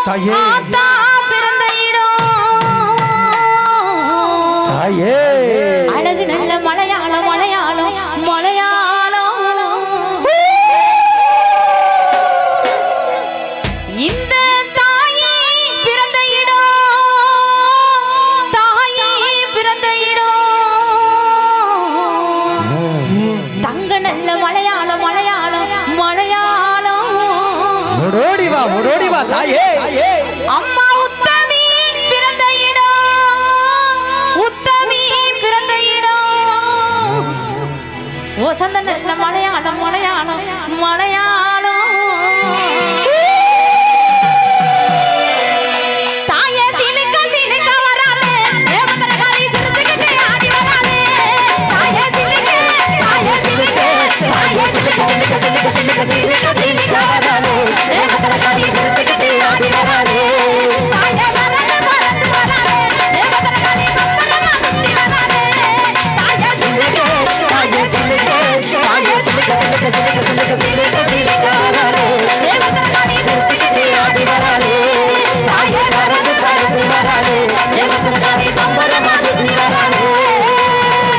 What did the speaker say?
ஆத்தா பிறந்த இடம் அழகு நல்ல மலையாளம் மலையாளம் மலையாளம் இந்த தாயே பிறந்த இடம் தாயே பிறந்த இடம் தங்க நல்ல மலையாளம் மலையாளம் மலையாளம் ஓடோடி வா தாயே அம்மா உத்தமி பிறந்த இடம் உத்தமி பிறந்த இடம் வசந்த நல்ல மலையாளம் மலையாளம் மலையாளம்